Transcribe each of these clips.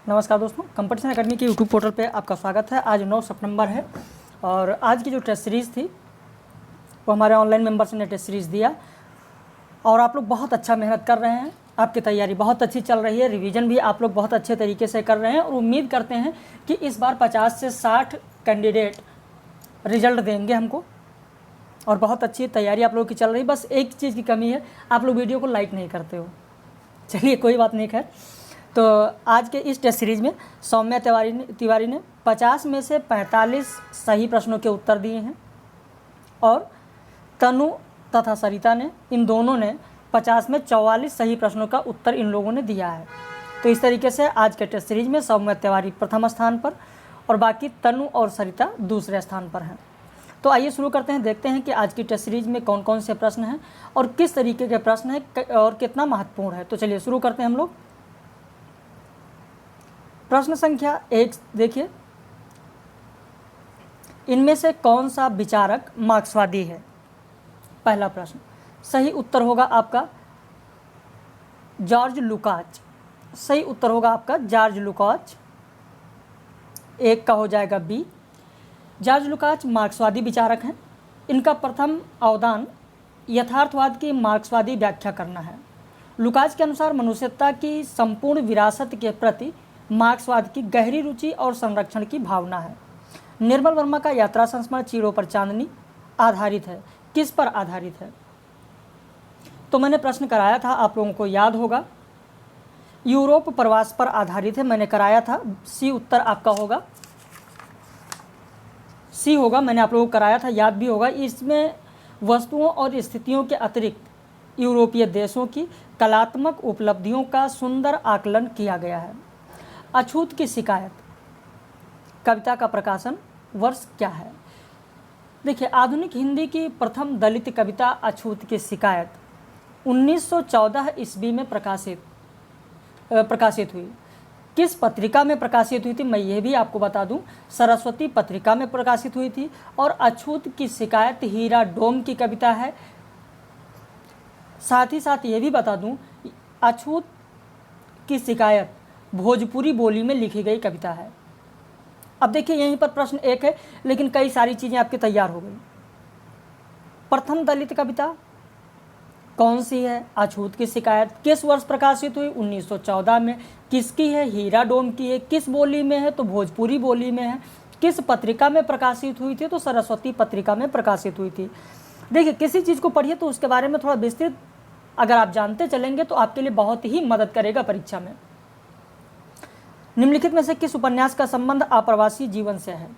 नमस्कार दोस्तों, competition academy के यूट्यूब पोर्टल पे आपका स्वागत है। आज 9 सितंबर है और आज की जो टेस्ट सीरीज़ थी वो हमारे ऑनलाइन मेंबर्स ने टेस्ट सीरीज़ दिया और आप लोग बहुत अच्छा मेहनत कर रहे हैं। आपकी तैयारी बहुत अच्छी चल रही है, रिवीजन भी आप लोग बहुत अच्छे तरीके से कर रहे हैं और उम्मीद करते हैं कि इस बार 50 से 60 कैंडिडेट रिजल्ट देंगे हमको और बहुत अच्छी तैयारी आप लोगों की चल रही है। बस एक चीज़ की कमी है, आप लोग वीडियो को लाइक नहीं करते हो। चलिए कोई बात नहीं, खैर। तो आज के इस टेस्ट सीरीज़ में सौम्या तिवारी ने 50 में से 45 सही प्रश्नों के उत्तर दिए हैं और तनु तथा सरिता ने, इन दोनों ने 50 में 44 सही प्रश्नों का उत्तर इन लोगों ने दिया है। तो इस तरीके से आज के टेस्ट सीरीज़ में सौम्या तिवारी प्रथम स्थान पर और बाकी तनु और सरिता दूसरे स्थान पर हैं। तो आइए शुरू करते हैं, देखते हैं कि आज की टेस्ट सीरीज़ में कौन कौन से प्रश्न हैं और किस तरीके के प्रश्न हैं और कितना महत्वपूर्ण है। तो चलिए शुरू करते हैं हम लोग। प्रश्न संख्या 1 देखिए, इनमें से कौन सा विचारक मार्क्सवादी है? पहला प्रश्न सही उत्तर होगा आपका जॉर्ज लुकाच। सही उत्तर होगा आपका जॉर्ज लुकाच। एक का हो जाएगा बी। जॉर्ज लुकाच मार्क्सवादी विचारक हैं। इनका प्रथम अवदान यथार्थवाद की मार्क्सवादी व्याख्या करना है। लुकाच के अनुसार मनुष्यता की संपूर्ण विरासत के प्रति मार्क्सवाद की गहरी रुचि और संरक्षण की भावना है। निर्मल वर्मा का यात्रा संस्मरण चीरों पर चांदनी आधारित है। किस पर आधारित है? तो मैंने प्रश्न कराया था, आप लोगों को याद होगा, यूरोप प्रवास पर आधारित है। मैंने कराया था, सी उत्तर आपका होगा, सी होगा। मैंने आप लोगों को कराया था, याद भी होगा। इसमें वस्तुओं और स्थितियों के अतिरिक्त यूरोपीय देशों की कलात्मक उपलब्धियों का सुंदर आकलन किया गया है। अछूत की शिकायत कविता का प्रकाशन वर्ष क्या है? देखिए, आधुनिक हिंदी की प्रथम दलित कविता अछूत की शिकायत 1914 ईस्वी में प्रकाशित हुई। किस पत्रिका में प्रकाशित हुई थी मैं ये भी आपको बता दूं, सरस्वती पत्रिका में प्रकाशित हुई थी। और अछूत की शिकायत हीरा डोम की कविता है। साथ ही साथ ये भी बता दूं, अछूत की शिकायत भोजपुरी बोली में लिखी गई कविता है। अब देखिए, यहीं पर प्रश्न एक है लेकिन कई सारी चीज़ें आपकी तैयार हो गई। प्रथम दलित कविता कौन सी है? अछूत की शिकायत। किस वर्ष प्रकाशित हुई? 1914 में। किसकी है? हीरा डोम की है। किस बोली में है? तो भोजपुरी बोली में है। किस पत्रिका में प्रकाशित हुई थी? तो सरस्वती पत्रिका में प्रकाशित हुई थी। देखिए, किसी चीज़ को पढ़िए तो उसके बारे में थोड़ा विस्तृत अगर आप जानते चलेंगे तो आपके लिए बहुत ही मदद करेगा परीक्षा में। निम्नलिखित में से किस उपन्यास का संबंध आप्रवासी जीवन से है?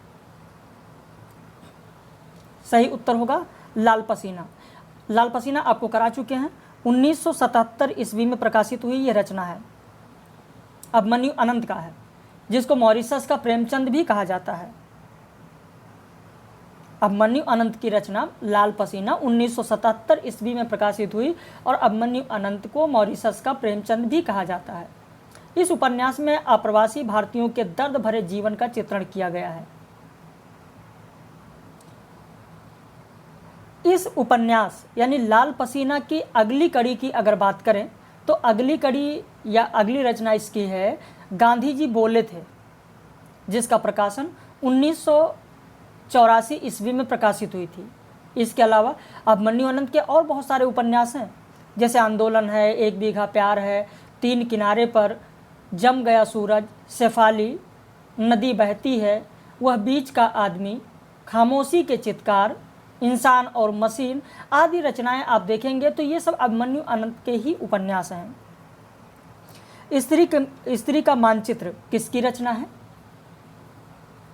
सही उत्तर होगा लाल पसीना। लाल पसीना आपको करा चुके हैं। 1977 ईस्वी में प्रकाशित हुई यह रचना है। अभिमन्यु अनंत का है, जिसको मॉरिशस का प्रेमचंद भी कहा जाता है। अभिमन्यु अनंत की रचना लाल पसीना 1977 ईस्वी में प्रकाशित हुई और अभिमन्यु अनंत को मॉरिशस का प्रेमचंद भी कहा जाता है। इस उपन्यास में अप्रवासी भारतीयों के दर्द भरे जीवन का चित्रण किया गया है। इस उपन्यास यानी लाल पसीना की अगली कड़ी की अगर बात करें तो अगली कड़ी या अगली रचना इसकी है गांधी जी बोले थे, जिसका प्रकाशन 1984 ईस्वी में प्रकाशित हुई थी। इसके अलावा अभिमन्यु अनंत के और बहुत सारे उपन्यास हैं, जैसे आंदोलन है, एक बीघा प्यार है, तीन किनारे पर, जम गया सूरज, शेफाली, नदी बहती है, वह बीच का आदमी, खामोशी के चित्कार, इंसान और मशीन आदि रचनाएं आप देखेंगे तो ये सब अभिमन्यु अनंत के ही उपन्यास हैं। स्त्री का मानचित्र किसकी रचना है?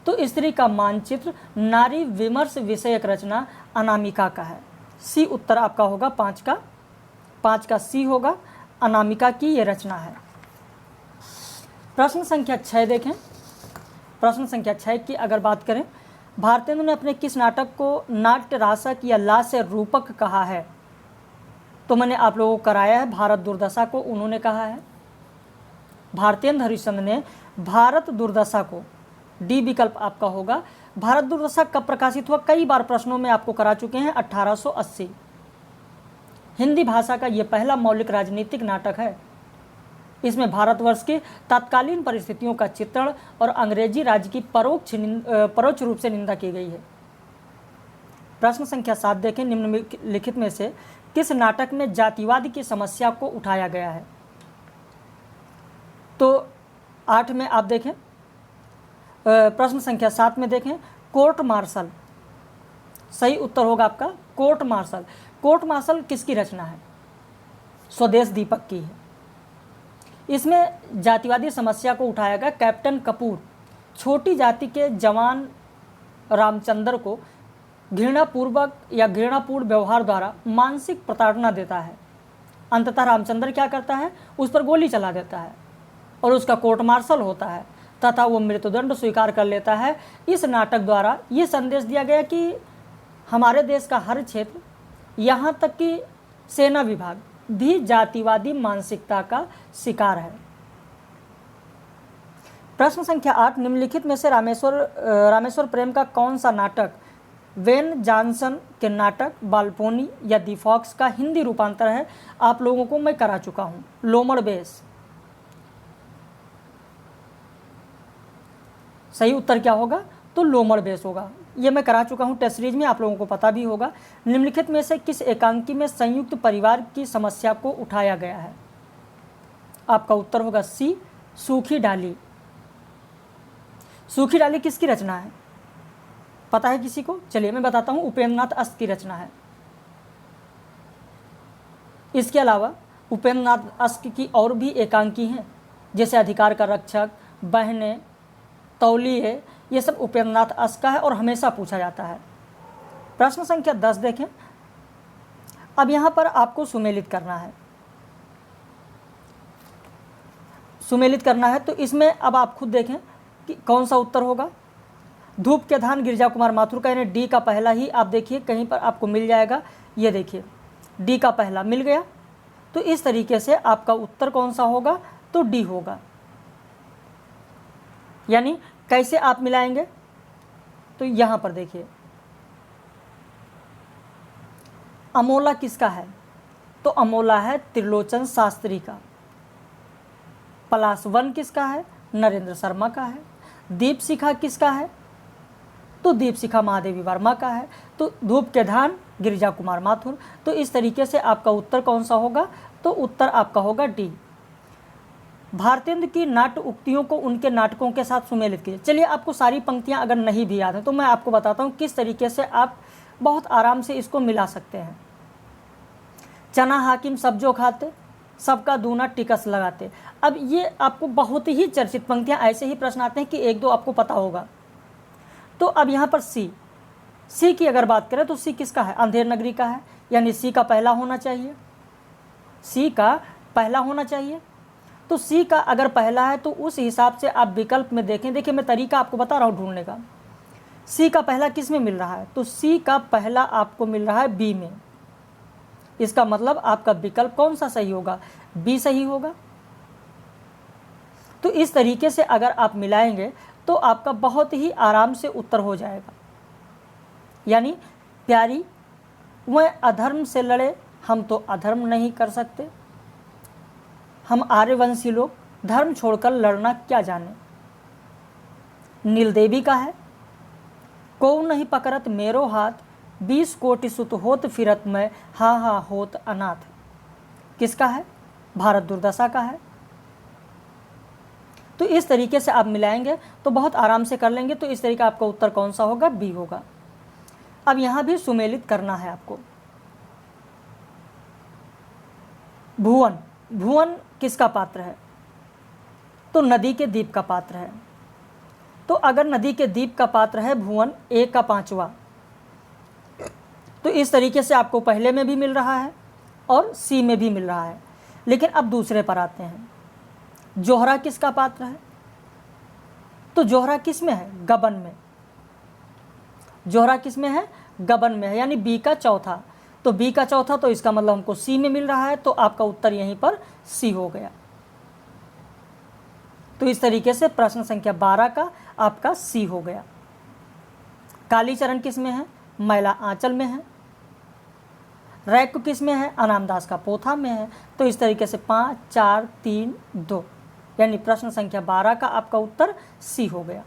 तो स्त्री का मानचित्र नारी विमर्श विषयक रचना अनामिका का है। सी उत्तर आपका होगा, पाँच का सी होगा, अनामिका की ये रचना है। प्रश्न संख्या 6 देखें। प्रश्न संख्या 6 की अगर बात करें, भारतेंदु ने अपने किस नाटक को नाट्य रासक या लास्य रूपक कहा है? तो मैंने आप लोगों को कराया है, भारत दुर्दशा को उन्होंने कहा है। भारतेंदु हरिश्चंद्र ने भारत दुर्दशा को, डी विकल्प आपका होगा। भारत दुर्दशा कब प्रकाशित हुआ? कई बार प्रश्नों में आपको करा चुके हैं, 1880। हिंदी भाषा का यह पहला मौलिक राजनीतिक नाटक है। इसमें भारतवर्ष के तत्कालीन परिस्थितियों का चित्रण और अंग्रेजी राज्य की परोक्ष रूप से निंदा की गई है। प्रश्न संख्या 7 देखें, निम्नलिखित में से किस नाटक में जातिवाद की समस्या को उठाया गया है? तो 8 में आप देखें, प्रश्न संख्या 7 में देखें, कोर्ट मार्शल। सही उत्तर होगा आपका कोर्ट मार्शल। कोर्ट मार्शल किसकी रचना है? स्वदेश दीपक की है। इसमें जातिवादी समस्या को उठाया गया। कैप्टन कपूर छोटी जाति के जवान रामचंद्र को घृणापूर्वक या घृणापूर्ण व्यवहार द्वारा मानसिक प्रताड़ना देता है। अंततः रामचंद्र क्या करता है? उस पर गोली चला देता है और उसका कोर्ट मार्शल होता है तथा वो मृत्युदंड स्वीकार कर लेता है। इस नाटक द्वारा ये संदेश दिया गया कि हमारे देश का हर क्षेत्र, यहाँ तक कि सेना विभाग भी जातिवादी मानसिकता का शिकार है। प्रश्न संख्या 8, निम्नलिखित में से रामेश्वर प्रेम का कौन सा नाटक वेन जॉनसन के नाटक बालपोनी या दी फॉक्स का हिंदी रूपांतर है? आप लोगों को मैं करा चुका हूं। लोमड़ बेस। सही उत्तर क्या होगा? तो लोमड़ बेस होगा। ये मैं करा चुका हूं टेस्ट सीरीज में, आप लोगों को पता भी होगा। निम्नलिखित में से किस एकांकी में संयुक्त परिवार की समस्या को उठाया गया है? आपका उत्तर होगा सी, सूखी डाली। सूखी डाली किसकी रचना है? पता है किसी को? चलिए मैं बताता हूं, उपेंद्रनाथ अस्त की रचना है। इसके अलावा उपेंद्रनाथ अस्त की और भी एकांकी हैं, जैसे अधिकार का रक्षक, बहनें, तौलिए, ये सब उपेंद्रनाथ अस्त का है और हमेशा पूछा जाता है। प्रश्न संख्या 10 देखें। अब यहां पर आपको सुमेलित करना है। सुमेलित करना है तो इसमें अब आप खुद देखें कि कौन सा उत्तर होगा। धूप के धान गिरिजा कुमार माथुर का, यानी डी का पहला ही आप देखिए कहीं पर आपको मिल जाएगा। ये देखिए डी का पहला मिल गया, तो इस तरीके से आपका उत्तर कौन सा होगा? तो डी होगा। यानी कैसे आप मिलाएंगे? तो यहां पर देखिए, अमोला किसका है? तो अमोला है त्रिलोचन शास्त्री का। पलाश1 किसका है? नरेंद्र शर्मा का है। दीपशिखा किसका है? तो दीपशिखा महादेवी वर्मा का है। तो धूप के धान गिरिजा कुमार माथुर। तो इस तरीके से आपका उत्तर कौन सा होगा? तो उत्तर आपका होगा डी। भारतेंदु की नाट्य उक्तियों को उनके नाटकों के साथ सुमेलित कीजिए। चलिए, आपको सारी पंक्तियां अगर नहीं भी याद है तो मैं आपको बताता हूं किस तरीके से आप बहुत आराम से इसको मिला सकते हैं। चना हाकिम सब जो खाते, सबका दूना टिकस लगाते। अब ये आपको बहुत ही चर्चित पंक्तियां, ऐसे ही प्रश्न आते हैं कि एक दो आपको पता होगा। तो अब यहाँ पर सी की अगर बात करें तो सी किसका है? अंधेर नगरी का है, यानी सी का पहला होना चाहिए। सी का पहला होना चाहिए। तो सी का अगर पहला है तो उस हिसाब से आप विकल्प में देखें। देखिए मैं तरीका आपको बता रहा हूँ ढूंढने का। सी का पहला किस में मिल रहा है? तो सी का पहला आपको मिल रहा है बी में। इसका मतलब आपका विकल्प कौन सा सही होगा? बी सही होगा। तो इस तरीके से अगर आप मिलाएंगे तो आपका बहुत ही आराम से उत्तर हो जाएगा। यानी प्यारी वह अधर्म से लड़े, हम तो अधर्म नहीं कर सकते। हम आर्यवंशी लोग धर्म छोड़कर लड़ना क्या जाने। नीलदेवी का है, को नहीं पकड़त मेरो हाथ, 20 कोटि सुत होत फिरत में, हाँ हाँ होत अनाथ। किसका है? भारत दुर्दशा का है। तो इस तरीके से आप मिलाएंगे तो बहुत आराम से कर लेंगे। तो इस तरीके आपका उत्तर कौन सा होगा? बी होगा। अब यहां भी सुमेलित करना है आपको। भुवन, भुवन किसका पात्र है? तो नदी के दीप का पात्र है। तो अगर नदी के दीप का पात्र है भुवन, ए का 5वां, तो इस तरीके से आपको पहले में भी मिल रहा है और सी में भी मिल रहा है। लेकिन अब दूसरे पर आते हैं। जोहरा किसका पात्र है? तो जोहरा किस में है? गबन में। जोहरा किस में है? गबन में है, यानी बी का चौथा। तो बी का चौथा, तो इसका मतलब हमको सी में मिल रहा है। तो आपका उत्तर यहीं पर सी हो गया। तो इस तरीके से प्रश्न संख्या 12 का आपका सी हो गया। कालीचरण किस में है? मैला आंचल में है। रैक किस में है? अनामदास का पोथा में है। तो इस तरीके से 5 4 3 2 यानी प्रश्न संख्या 12 का आपका उत्तर सी हो गया।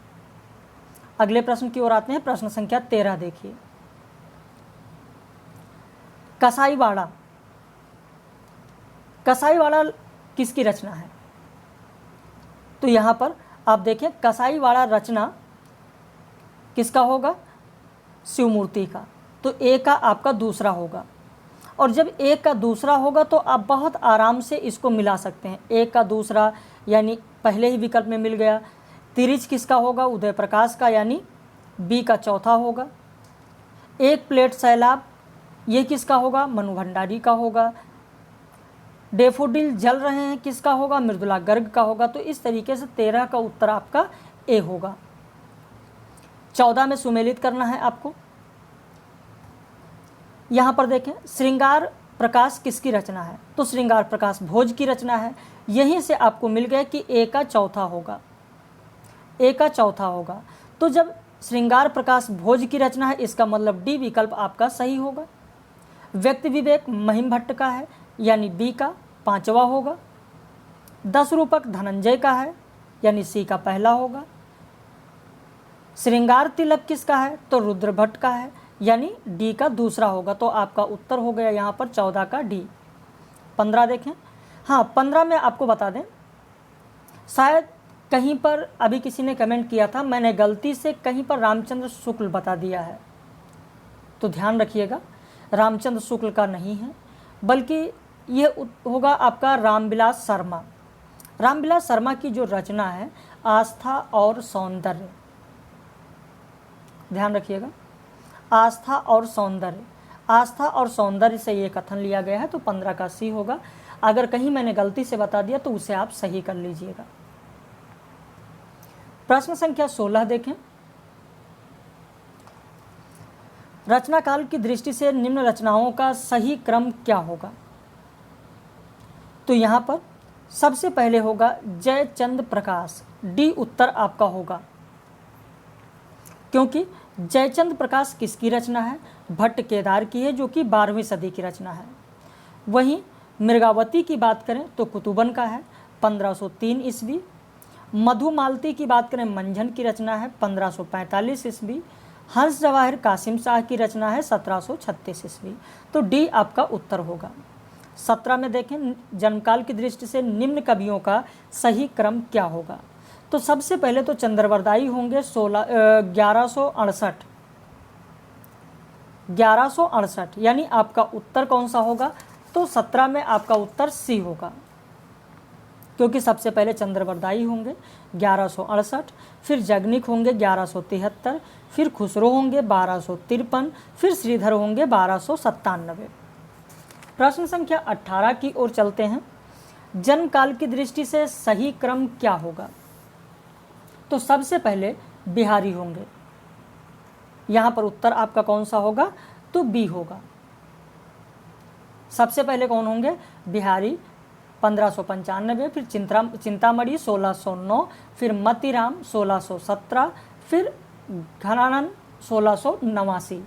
अगले प्रश्न की ओर आते हैं। प्रश्न संख्या 13 देखिए। कसाईवाड़ा, कसाईवाड़ा किसकी रचना है? तो यहाँ पर आप देखें कसाईवाड़ा रचना किसका होगा? शिवमूर्ति का। तो ए का आपका दूसरा होगा, और जब ए का दूसरा होगा तो आप बहुत आराम से इसको मिला सकते हैं। ए का दूसरा यानी पहले ही विकल्प में मिल गया। तिरिच किसका होगा? उदय प्रकाश का, यानी बी का चौथा होगा। एक प्लेट सैलाब ये किसका होगा? मनु भंडारी का होगा। डेफोडिल जल रहे हैं किसका होगा? मृदुला गर्ग का होगा। तो इस तरीके से 13 का उत्तर आपका ए होगा। 14 में सुमेलित करना है आपको। यहाँ पर देखें श्रृंगार प्रकाश किसकी रचना है? तो श्रृंगार प्रकाश भोज की रचना है। यहीं से आपको मिल गया कि ए का चौथा होगा, ए का चौथा होगा। तो जब श्रृंगार प्रकाश भोज की रचना है, इसका मतलब डी विकल्प आपका सही होगा। व्यक्ति विवेक महिम भट्ट का है, यानी बी का पांचवा होगा। 10 रूपक धनंजय का है, यानी सी का पहला होगा। श्रृंगार तिलक किसका है? तो रुद्र भट्ट का है, यानी डी का दूसरा होगा। तो आपका उत्तर हो गया यहाँ पर 14 का डी। 15 देखें। हाँ, 15 में आपको बता दें, शायद कहीं पर अभी किसी ने कमेंट किया था, मैंने गलती से कहीं पर रामचंद्र शुक्ल बता दिया है, तो ध्यान रखिएगा, रामचंद्र शुक्ल का नहीं है, बल्कि ये होगा आपका रामविलास शर्मा। रामविलास शर्मा की जो रचना है आस्था और सौंदर्य, ध्यान रखिएगा, आस्था और सौंदर्य, आस्था और सौंदर्य से ये कथन लिया गया है। तो 15 का सी होगा। अगर कहीं मैंने गलती से बता दिया तो उसे आप सही कर लीजिएगा। प्रश्न संख्या 16 देखें। रचना काल की दृष्टि से निम्न रचनाओं का सही क्रम क्या होगा? तो यहाँ पर सबसे पहले होगा जयचंद प्रकाश, डी उत्तर आपका होगा, क्योंकि जयचंद प्रकाश किसकी रचना है? भट्ट केदार की है, जो कि 12वीं सदी की रचना है। वहीं मृगावती की बात करें तो कुतुबन का है, 1503 ईस्वी। मधुमालती की बात करें, मंझन की रचना है, 1545 ईस्वी। हंस जवाहिर कासिम शाह की रचना है, 1736 ईस्वी। तो डी आपका उत्तर होगा। 17 में देखें, जन्मकाल की दृष्टि से निम्न कवियों का सही क्रम क्या होगा? तो सबसे पहले तो चंद्रवरदाई होंगे 1168, यानी आपका उत्तर कौन सा होगा? तो 17 में आपका उत्तर सी होगा, क्योंकि सबसे पहले चंद्रवरदाई होंगे 1168, फिर जगनिक होंगे 1173, फिर खुसरो होंगे 1253, फिर श्रीधर होंगे 1297। प्रश्न संख्या 18 की ओर चलते हैं। जन्म काल की दृष्टि से सही क्रम क्या होगा? तो सबसे पहले बिहारी होंगे। यहाँ पर उत्तर आपका कौन सा होगा? तो बी होगा। सबसे पहले कौन होंगे? बिहारी 1595, फिर चिंतामणि 1609, फिर मतीराम 1617, फिर घनानंद 1689।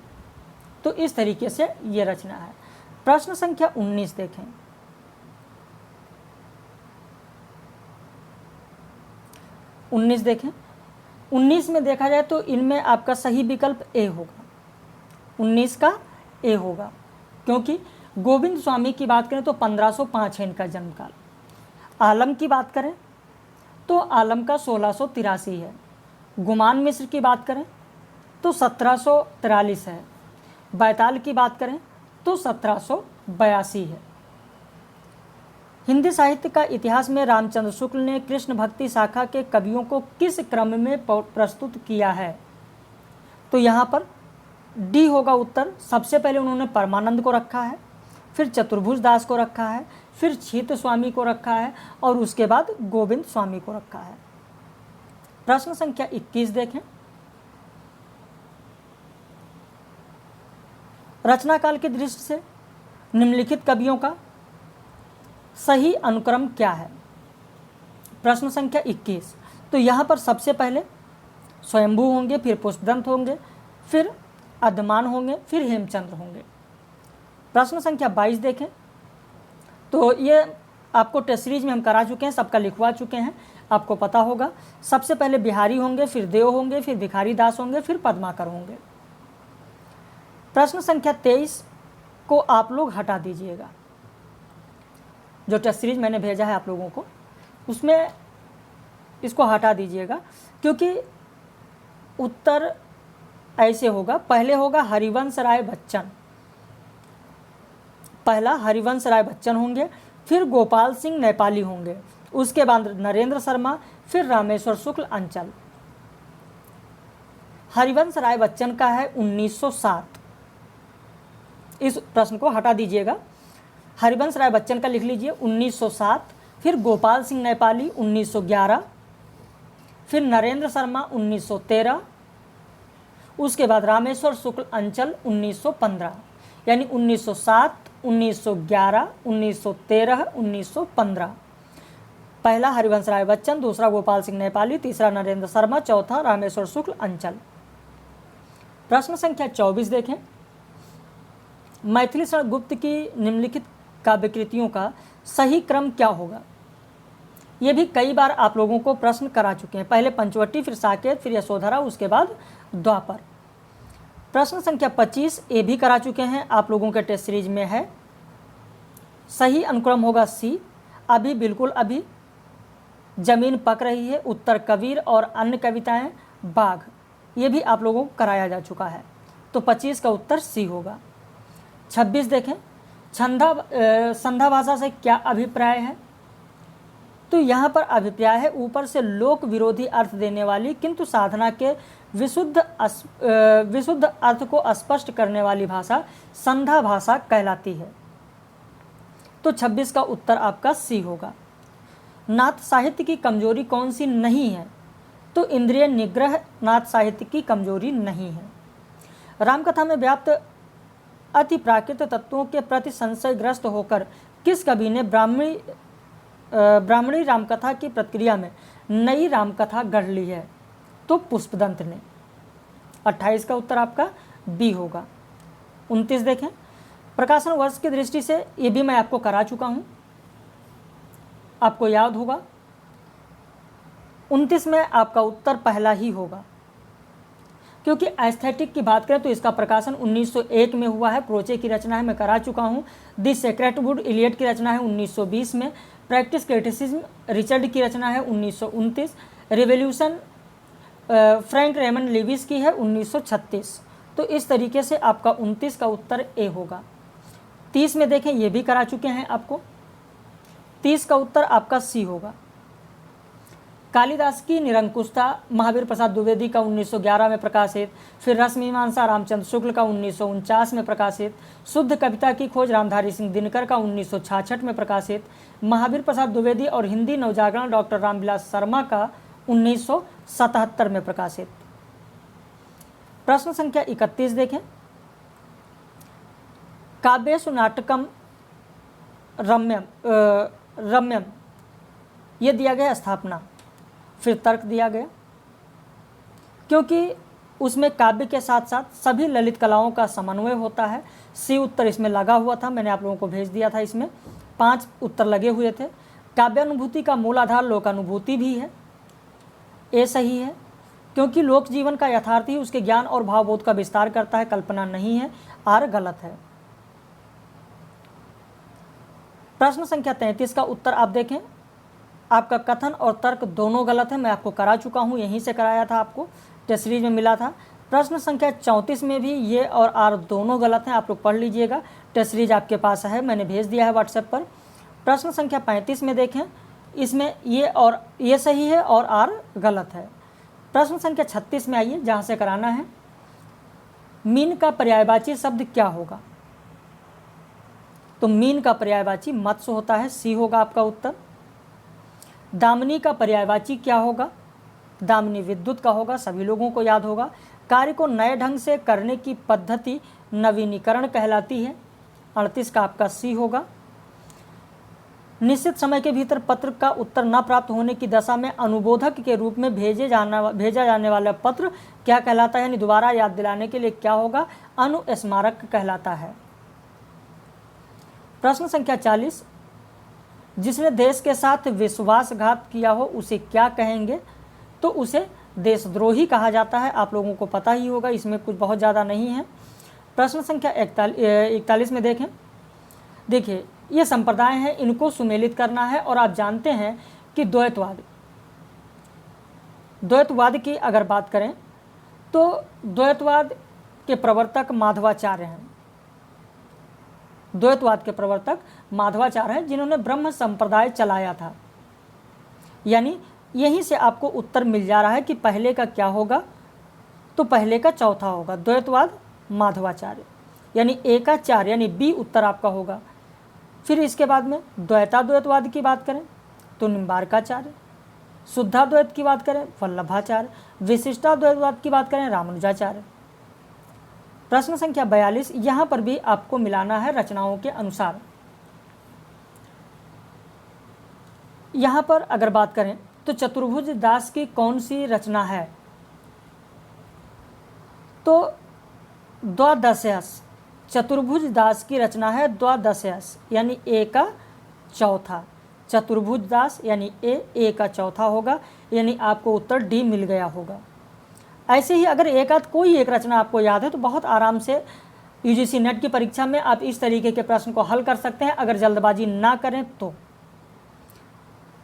तो इस तरीके से ये रचना है। प्रश्न संख्या 19 देखें। 19 देखें। 19 में देखा जाए तो इनमें आपका सही विकल्प ए होगा, 19 का ए होगा, क्योंकि गोविंद स्वामी की बात करें तो 1505 है इनका जन्मकाल। आलम की बात करें तो आलम का 1683 है। गुमान मिश्र की बात करें तो 1743 है। बैताल की बात करें तो 1782 है। हिंदी साहित्य का इतिहास में रामचंद्र शुक्ल ने कृष्ण भक्ति शाखा के कवियों को किस क्रम में प्रस्तुत किया है? तो यहाँ पर डी होगा उत्तर। सबसे पहले उन्होंने परमानंद को रखा है, फिर चतुर्भुज दास को रखा है, फिर छीत स्वामी को रखा है, और उसके बाद गोविंद स्वामी को रखा है। प्रश्न संख्या 21 देखें। रचना काल की दृष्टि से निम्नलिखित कवियों का सही अनुक्रम क्या है? प्रश्न संख्या 21। तो यहाँ पर सबसे पहले स्वयंभू होंगे, फिर पुष्पदंत होंगे, फिर अदमान होंगे, फिर हेमचंद्र होंगे। प्रश्न संख्या 22 देखें, तो ये आपको टेस्ट सीरीज में हम करा चुके हैं, सबका लिखवा चुके हैं, आपको पता होगा। सबसे पहले बिहारी होंगे, फिर देव होंगे, फिर भिखारी दास होंगे, फिर पद्माकर होंगे। प्रश्न संख्या 23 को आप लोग हटा दीजिएगा, जो टेस्ट सीरीज मैंने भेजा है आप लोगों को उसमें इसको हटा दीजिएगा, क्योंकि उत्तर ऐसे होगा। पहले होगा हरिवंश राय बच्चन, पहला हरिवंश राय बच्चन होंगे, फिर गोपाल सिंह नेपाली होंगे, उसके बाद नरेंद्र शर्मा, फिर रामेश्वर शुक्ल अंचल। हरिवंश राय बच्चन का है 1907, इस प्रश्न को हटा दीजिएगा। हरिवंश राय बच्चन का लिख लीजिए 1907, फिर गोपाल सिंह नेपाली 1911, फिर नरेंद्र शर्मा 1913, उसके बाद रामेश्वर शुक्ल अंचल 1915, यानी 1907, 1911, 1913, 1915। पहला हरिवंश राय बच्चन, दूसरा गोपाल सिंह नेपाली, तीसरा नरेंद्र शर्मा, चौथा रामेश्वर शुक्ल अंचल। प्रश्न संख्या 24 देखें, मैथिली शरण गुप्त की निम्नलिखित काव्यकृतियों का सही क्रम क्या होगा? ये भी कई बार आप लोगों को प्रश्न करा चुके हैं, पहले पंचवटी, फिर साकेत, फिर यशोधरा, उसके बाद द्वापर। प्रश्न संख्या 25 ये भी करा चुके हैं, आप लोगों के टेस्ट सीरीज में है। सही अनुक्रम होगा सी, अभी, बिल्कुल अभी, जमीन पक रही है, उत्तर कबीर और अन्य कविताएं, बाघ, ये भी आप लोगों को कराया जा चुका है, तो 25 का उत्तर सी होगा। 26 देखें, संध्या भाषा से क्या अभिप्राय है? तो यहाँ पर अभिप्राय है ऊपर से लोक विरोधी अर्थ देने वाली किंतु साधना के विशुद्ध अर्थ को स्पष्ट करने वाली भाषा संध्या भाषा कहलाती है, तो 26 का उत्तर आपका सी होगा। नाथ साहित्य की कमजोरी कौन सी नहीं है? तो इंद्रिय निग्रह नाथ साहित्य की कमजोरी नहीं है। रामकथा में व्याप्त अति प्राकृत तत्वों के प्रति संशयग्रस्त होकर किस कवि ने ब्राह्मणी रामकथा की प्रक्रिया में नई रामकथा गढ़ ली है? तो पुष्पदंत ने। 28 का उत्तर आपका बी होगा। 29 देखें, प्रकाशन वर्ष की दृष्टि से ये भी मैं आपको करा चुका हूँ, आपको याद होगा। 29 में आपका उत्तर पहला ही होगा, क्योंकि एस्थेटिक की बात करें तो इसका प्रकाशन 1901 में हुआ है, क्रोचे की रचना है, मैं करा चुका हूँ। द सेक्रेट वुड इलियट की रचना है 1920 में, प्रैक्टिस क्रिटिसिज्म रिचर्ड की रचना है 1929, रिवोल्यूशन फ्रैंक रेमंड लिविस की है 1936। तो इस तरीके से आपका 29 का उत्तर ए होगा। 30 में देखें, ये भी करा चुके हैं आपको, 30 का उत्तर आपका सी होगा। कालिदास की निरंकुशता महावीर प्रसाद द्विवेदी का 1911 में प्रकाशित, फिर रसमीमांसा रामचंद्र शुक्ल का 1949 में प्रकाशित, शुद्ध कविता की खोज रामधारी सिंह दिनकर का 1966 में प्रकाशित, महावीर प्रसाद द्विवेदी और हिंदी नवजागरण डॉक्टर रामविलास शर्मा का 1977 में प्रकाशित। प्रश्न संख्या 31 देखें, काव्येषु नाटकम रम्यम ये दिया गया स्थापना, फिर तर्क दिया गया, क्योंकि उसमें काव्य के साथ साथ सभी ललित कलाओं का समन्वय होता है। सी उत्तर इसमें लगा हुआ था, मैंने आप लोगों को भेज दिया था, इसमें 5 उत्तर लगे हुए थे। काव्यानुभूति का मूल आधार लोकानुभूति भी है, ए सही है, क्योंकि लोक जीवन का यथार्थ ही उसके ज्ञान और भावबोध का विस्तार करता है, कल्पना नहीं है। आर गलत है। प्रश्न संख्या 33 का उत्तर आप देखें, आपका कथन और तर्क दोनों गलत है, मैं आपको करा चुका हूँ, यहीं से कराया था, आपको टेस्ट सीरीज में मिला था। प्रश्न संख्या 34 में भी ये और आर दोनों गलत हैं, आप लोग पढ़ लीजिएगा, टेस्ट सीरीज आपके पास है, मैंने भेज दिया है व्हाट्सएप पर। प्रश्न संख्या 35 में देखें, इसमें ये सही है और आर गलत है। प्रश्न संख्या 36 में आइए, जहाँ से कराना है। मीन का पर्यायवाची शब्द क्या होगा? तो मीन का पर्यायवाची मत्स्य होता है, सी होगा आपका उत्तर। दामिनी का पर्यायवाची क्या होगा? दामिनी विद्युत का होगा, सभी लोगों को याद होगा। कार्य को नए ढंग से करने की पद्धति नवीनीकरण कहलाती है, 38 का आपका सी होगा। निश्चित समय के भीतर पत्र का उत्तर न प्राप्त होने की दशा में अनुबोधक के रूप में भेजा जाने वाला पत्र क्या कहलाता है, यानी दोबारा याद दिलाने के लिए क्या होगा? अनुस्मारक कहलाता है। प्रश्न संख्या 40, जिसने देश के साथ विश्वासघात किया हो उसे क्या कहेंगे? तो उसे देशद्रोही कहा जाता है। आप लोगों को पता ही होगा, इसमें कुछ बहुत ज़्यादा नहीं है। प्रश्न संख्या 41 में देखें, देखिए ये संप्रदाय हैं, इनको सुमेलित करना है। और आप जानते हैं कि द्वैतवाद की अगर बात करें तो द्वैतवाद के प्रवर्तक माधवाचार्य हैं। द्वैतवाद के प्रवर्तक माधवाचार्य हैं, जिन्होंने ब्रह्म संप्रदाय चलाया था। यानी यहीं से आपको उत्तर मिल जा रहा है कि पहले का क्या होगा, तो पहले का चौथा होगा, द्वैतवाद माधवाचार्य, यानी ए का 4 यानी बी उत्तर आपका होगा। फिर इसके बाद में द्वैताद्वैतवाद की बात करें तो निम्बार्काचार्य, शुद्धाद्वैत की बात करें वल्लभाचार्य, विशिष्टाद्वैतवाद की बात करें रामानुजाचार्य। प्रश्न संख्या 42, यहाँ पर भी आपको मिलाना है रचनाओं के अनुसार। यहाँ पर अगर बात करें तो चतुर्भुज दास की कौन सी रचना है? तो द्वादशयस, चतुर्भुज दास की रचना है द्वादशयस, यानी ए का चौथा। चतुर्भुज दास यानी ए का चौथा होगा, यानी आपको उत्तर डी मिल गया होगा। ऐसे ही अगर एक आध कोई एक रचना आपको याद है तो बहुत आराम से यूजीसी नेट की परीक्षा में आप इस तरीके के प्रश्न को हल कर सकते हैं, अगर जल्दबाजी ना करें तो।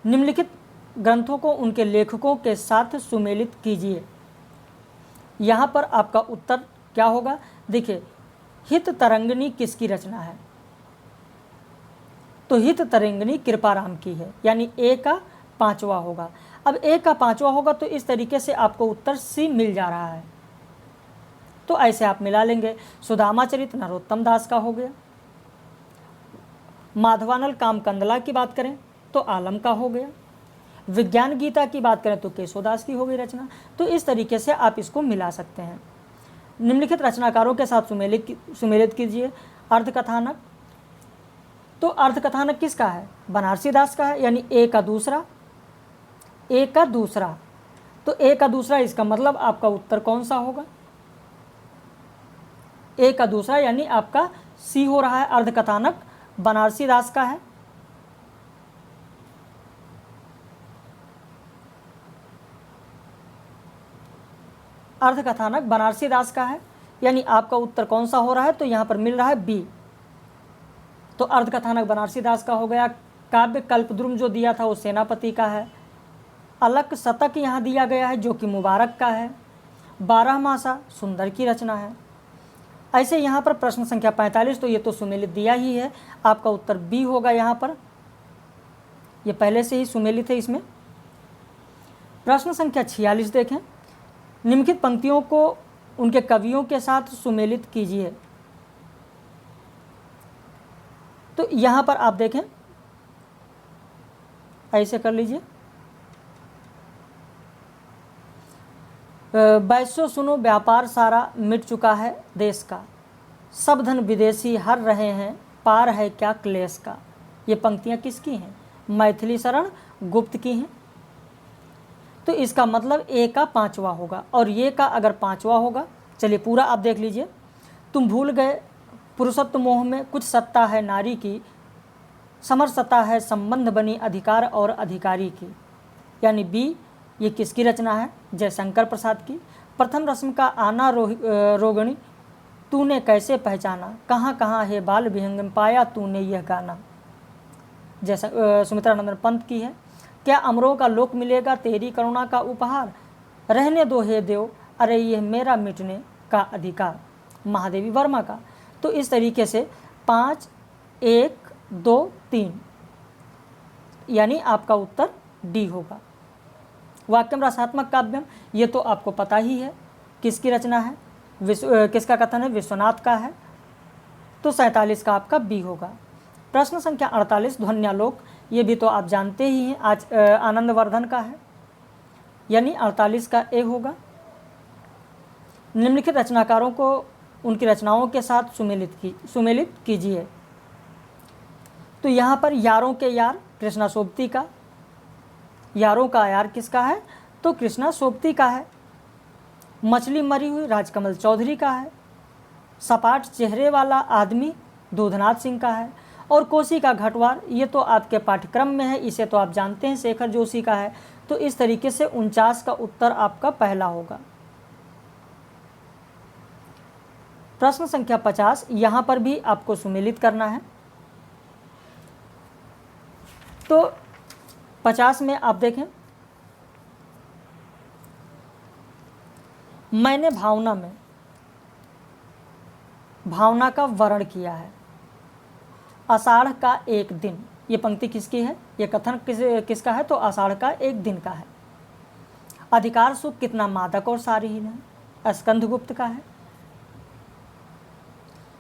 निम्नलिखित ग्रंथों को उनके लेखकों के साथ सुमेलित कीजिए। यहाँ पर आपका उत्तर क्या होगा? देखिए, हित तरंगिणी किसकी रचना है? तो हित तरंगिणी कृपाराम की है, यानी ए का 5वां होगा। अब ए का 5वां होगा तो इस तरीके से आपको उत्तर सी मिल जा रहा है, तो ऐसे आप मिला लेंगे। सुदामाचरित नरोत्तम दास का हो गया। माधवानल कामकंदला की बात करें तो आलम का हो गया। विज्ञान गीता की बात करें तो केशवदास की हो गई रचना। तो इस तरीके से आप इसको मिला सकते हैं। निम्नलिखित रचनाकारों के साथ सुमेलित कीजिए। अर्धकथानक, तो अर्धकथानक किसका है? बनारसी दास का है, यानी ए का दूसरा। ए का दूसरा, तो ए का दूसरा, इसका मतलब आपका उत्तर कौन सा होगा? ए का दूसरा, यानी आपका सी हो रहा है। अर्धकथानक बनारसी दास का है। अर्धकथानक बनारसी दास का है, यानी आपका उत्तर कौन सा हो रहा है? तो यहाँ पर मिल रहा है बी। तो अर्धकथानक बनारसी दास का हो गया। काव्य कल्पद्रुम जो दिया था वो सेनापति का है। अलक शतक यहाँ दिया गया है जो कि मुबारक का है। 12 मासा सुंदर की रचना है। ऐसे यहाँ पर प्रश्न संख्या 45, तो ये तो सुमेलित दिया ही है, आपका उत्तर बी होगा। यहाँ पर ये पहले से ही सुमेलित है इसमें। प्रश्न संख्या 46 देखें, निम्नलिखित पंक्तियों को उनके कवियों के साथ सुमेलित कीजिए। तो यहाँ पर आप देखें, ऐसे कर लीजिए। बैसो सुनो व्यापार सारा मिट चुका है देश का, सब धन विदेशी हर रहे हैं, पार है क्या क्लेश का। ये पंक्तियाँ किसकी हैं? मैथिली शरण गुप्त की हैं। तो इसका मतलब ए का 5वां होगा, और ये का अगर 5वां होगा, चलिए पूरा आप देख लीजिए। तुम भूल गए पुरुषत्व मोह में कुछ सत्ता है नारी की, समरसता है संबंध बनी अधिकार और अधिकारी की, यानी बी। ये किसकी रचना है? जयशंकर प्रसाद की। प्रथम रस्म का आना रोगणी, तूने कैसे पहचाना, कहाँ कहाँ है बाल विहंगम, पाया तूने यह गाना, जैसा सुमित्रानंदन पंत की है। क्या अमरों का लोक मिलेगा तेरी करुणा का उपहार, रहने दो हे देव अरे यह मेरा मिटने का अधिकार, महादेवी वर्मा का। तो इस तरीके से 5, 1, 2, 3, यानी आपका उत्तर डी होगा। वाक्यम रसात्मक काव्यम, ये तो आपको पता ही है किसकी रचना है, किसका कथन है? विश्वनाथ का है। तो 47 का आपका बी होगा। प्रश्न संख्या 48 ध्वन्यालोक, ये भी तो आप जानते ही हैं, आज आनंदवर्धन का है, यानी 48 का ए होगा। निम्नलिखित रचनाकारों को उनकी रचनाओं के साथ सुमेलित कीजिए। तो यहाँ पर यारों के यार कृष्णा सोबती का, यारों का यार किसका है? तो कृष्णा सोबती का है। मछली मरी हुई राजकमल चौधरी का है। सपाट चेहरे वाला आदमी दूधनाथ सिंह का है। और कोशिका घटवार ये तो आपके पाठ्यक्रम में है, इसे तो आप जानते हैं, शेखर जोशी का है। तो इस तरीके से 49 का उत्तर आपका पहला होगा। प्रश्न संख्या 50, यहाँ पर भी आपको सुमेलित करना है। तो 50 में आप देखें, मैंने भावना का वर्ण किया है। आषाढ़ का एक दिन, ये पंक्ति किसकी है, ये कथन किसका है, तो आषाढ़ का एक दिन का है। अधिकार सुख कितना मादक और सारहीन है, स्कंदगुप्त का है।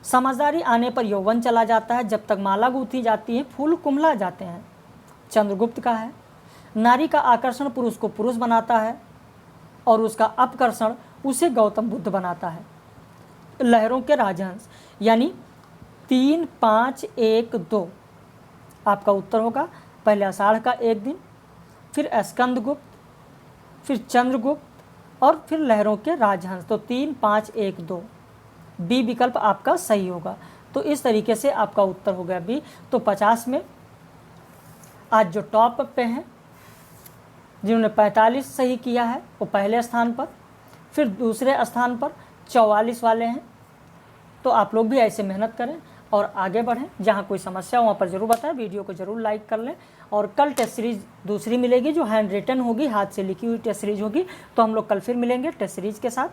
समझदारी आने पर यौवन चला जाता है, जब तक माला गूंथी जाती है फूल कुम्हला जाते हैं, चंद्रगुप्त का है। नारी का आकर्षण पुरुष को पुरुष बनाता है और उसका अपकर्षण उसे गौतम बुद्ध बनाता है। लहरों के राजहंस यानी 3, 5, 1, 2 आपका उत्तर होगा। पहले आषाढ़ का एक दिन, फिर स्कंदगुप्त, फिर चंद्रगुप्त और फिर लहरों के राजहंस। तो 3, 5, 1, 2 बी विकल्प आपका सही होगा। तो इस तरीके से आपका उत्तर हो गया बी। तो 50 में आज जो टॉप पे हैं, जिन्होंने 45 सही किया है वो पहले स्थान पर, फिर दूसरे स्थान पर 44 वाले हैं। तो आप लोग भी ऐसे मेहनत करें और आगे बढ़ें। जहाँ कोई समस्या हो वहाँ पर ज़रूर बताएं, वीडियो को ज़रूर लाइक कर लें। और कल टेस्ट सीरीज़ दूसरी मिलेगी जो हैंड रिटन होगी, हाथ से लिखी हुई टेस्ट सीरीज होगी। तो हम लोग कल फिर मिलेंगे टेस्ट सीरीज़ के साथ।